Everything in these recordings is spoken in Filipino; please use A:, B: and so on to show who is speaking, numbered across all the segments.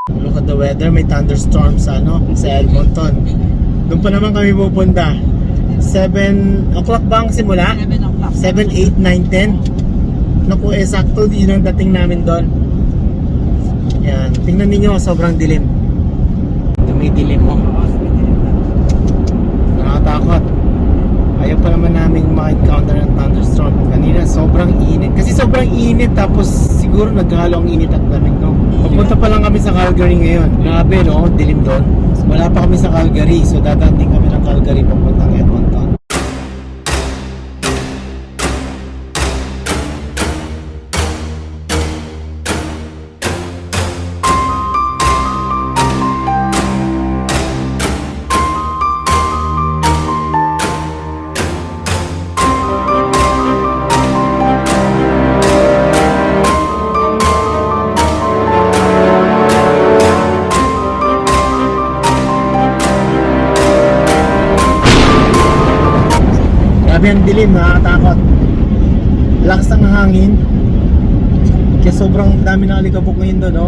A: Look at the weather, may thunderstorm sa Edmonton. Doon pa naman kami pupunta. 7 o'clock ba ang simula?
B: 7 o'clock.
A: 7, 8, 9, 10. Naku, sakto yun ang dating namin doon. Yan, tingnan niyo, sobrang dilim. Dumidilim mo. Nakakatakot. Ayaw pa naman namin ma-encounter ng thunderstorm. Kanina sobrang init. Kasi sobrang init, tapos siguro naghalo ang init at lamig, no? Pupunta pa lang kami sa Calgary ngayon. Grabe, no? Dilim doon. Wala pa kami sa Calgary, so dadaan din kami ng Calgary papuntang Edmonton. Grabe ang dilim, nakakatakot. Lakas ng hangin. Kaya sobrang dami na alikabok ngayon doon, no?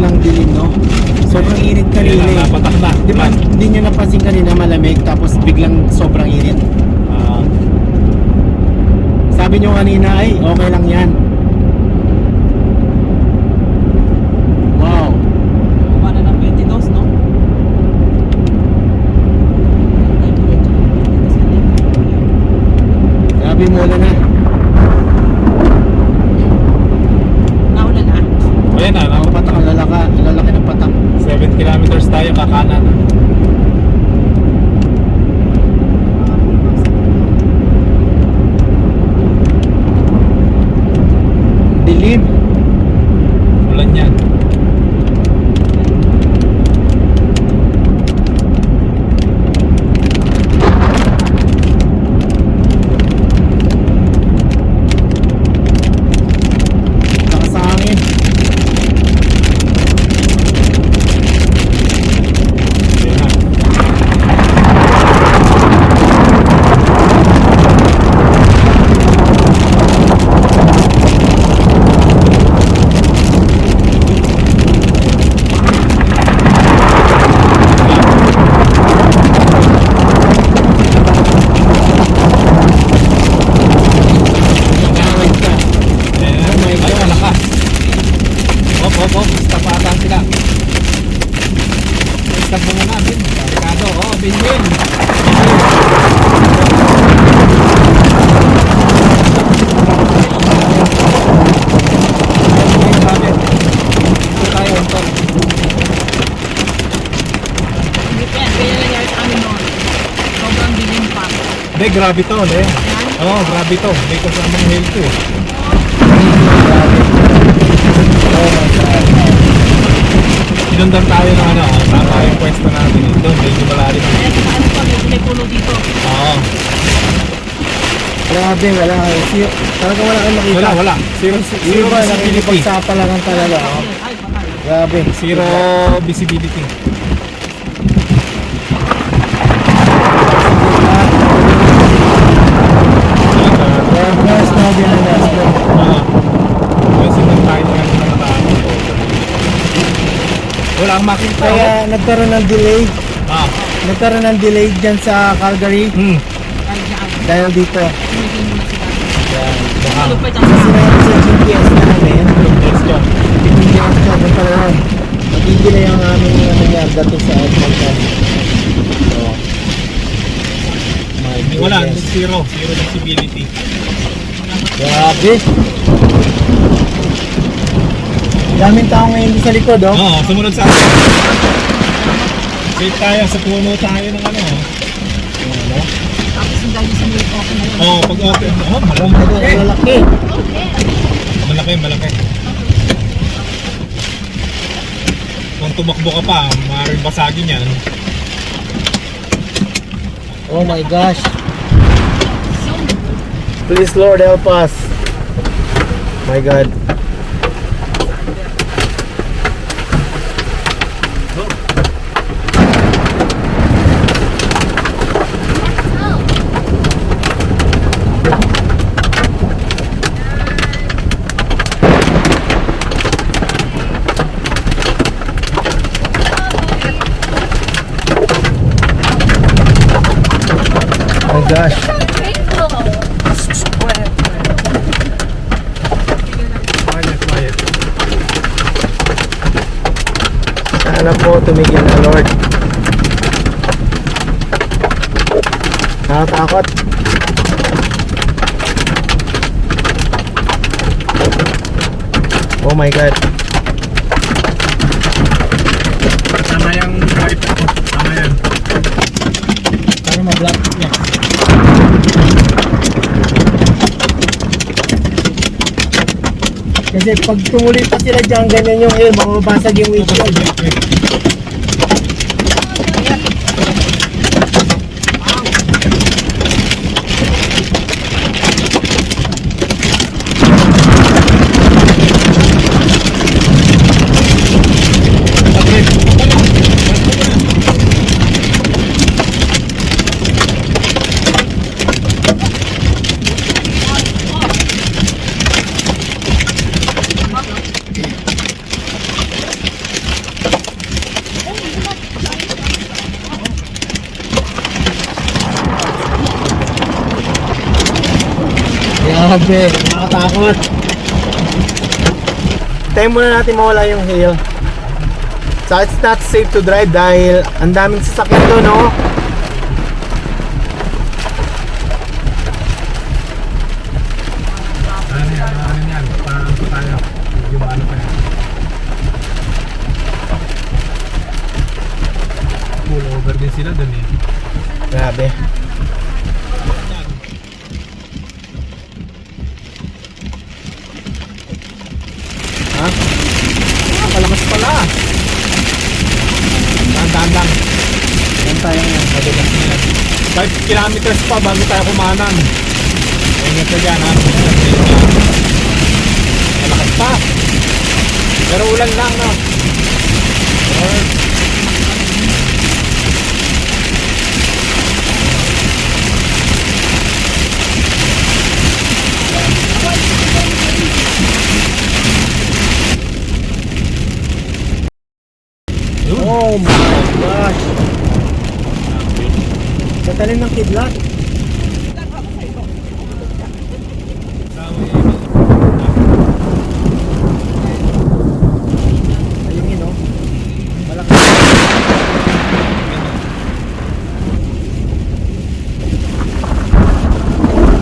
A: biglang dilim, no? Sobrang init kanina eh.
B: Napatak na.
A: Di ba, hindi nyo napansin kanina malamig tapos biglang sobrang init. Sabi nyo kanina ay okay lang yan. Wow.
C: Para ng 22, no?
A: Grabe muna na.
C: Nauna na.
B: Ayan na, no?
A: Ang patak, ang lalaki ng patak.
B: 7 kilometers tayo kakanan.
A: Dilim.
B: Ulan yan.
A: Saka sa hangin.
B: Ayan na.
A: Nagawid ka.
B: Ayan na.
A: Oh my
B: Ay,
A: God.
B: malakas. Op. Tapatan sila. Stop muna natin. Barikado. Bin. Ay, grabe. Ito tayo, Anton.
C: Hindi pa yan. Kaya nangyari sa amin noon. Sobrang dilim pa.
B: Hindi, grabe to. Grabe to. May kasamang hail to eh. Sinundan tayo ng tama yung pwesto natin. Doon, medyo malalim.
C: Kaya sa ano pa, medyo may puno dito.
B: Oo.
A: Grabe, wala kayo. Talaga wala kayong makita.
B: Wala. Zero
A: Zero ba?
B: visibility.
A: Nakikipagsapa lang talaga. Oh.
C: Ay, patay.
A: Grabe.
B: Zero visibility.
A: There's no behind us.
B: Oo. Kasi tayo nga ng natatapos. Wala kang makita.
A: Kaya nagkaroon ng delay. Nagkaroon ng delay dyan sa Calgary
C: Ay, dyan.
A: dahil dito.
C: Tumigil muna si Tati.
A: Yan.
C: Lupay
A: Kasi sinabi sa GPS namin,
B: Let's go.
A: hindi ako siya kung talagang magigilay ang aming nangyari dating sa Edmonton. So, my
B: Wala,
A: goodness.
B: zero visibility.
A: Grabe. Daming tao ngayon sa likod, oh.
B: Oo, sumunod sa atin. Safe tayo, sa puno tayo ng
C: Tapos yung dahil sa may open na yun.
B: pag open.
A: Malaki.
B: Malaki. Kung tumakbo ka pa, maaaring basagin yan.
A: Oh my gosh. Please Lord help us. My God. Oh my gosh.
B: Quiet.
A: Sana po tumigil na Lord. Nakatakot. Oh my God.
B: Tama yung kahit ako. Tama yan.
A: Para ma-block niya. Kasi pag tumuloy pa sila dyan, ganyan yung air, mababasag yung windshield. Grabe, nakakatakot. Tayo muna natin mawala yung hail. So it's not safe to drive dahil ang daming sasakyan doon, no?
B: Ano yan? Paano tayo? Medyo maano pa yan. Pull over din sila doon eh.
A: Grabe. Ha?
B: Ah, malakas pala. Dahan-dahan lang.
A: Yan tayo ngayon.
B: Madalas na yan. 5 kilometers pa bago tayo kumanan. Ingat ka dyan ha. Malakas pa. Pero ulan lang no.
A: Oh my gosh. Sa talim ng kidlat. Ayun yun, no? Malakas.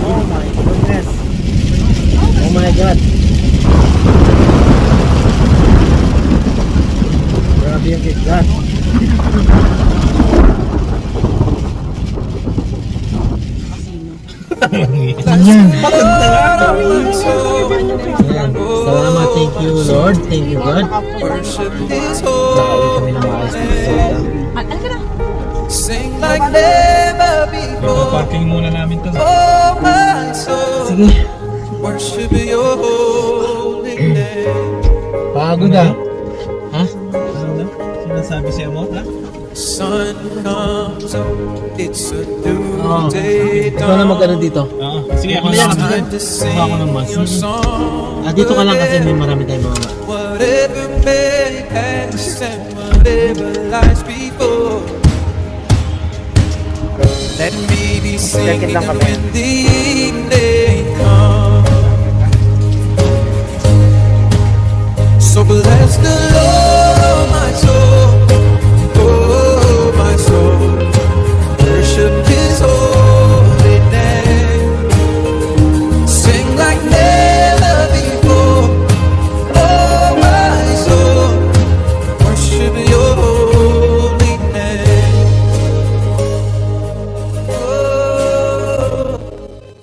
A: Oh my goodness. Oh my god. Grabe yung kidlat. Salamat, thank you Lord, thank you God. Nakauwi kami ng maayos ng soda.
C: Ano ka na?
D: Sing like never before.
B: Parking muna namin to.
D: Oh my soul,
A: Sige,
D: worship your holy name.
A: pagod ah. Ha?
B: Ano na? Sinasabi siya mo? Ha?
D: Sun comes up, it's a new
A: Oh,
D: day.
A: ikaw na mag-ano dito.
B: Oo. Sige, ako
A: Ano yan?
B: na.
D: Time to sing
A: Ako ng mas.
D: your song.
A: Dito ka lang kasi may marami tayong mga.
D: Whatever may pass and whatever lies before, let me be singing
A: lang kami.
D: when the evening comes. So bless the Lord, my soul.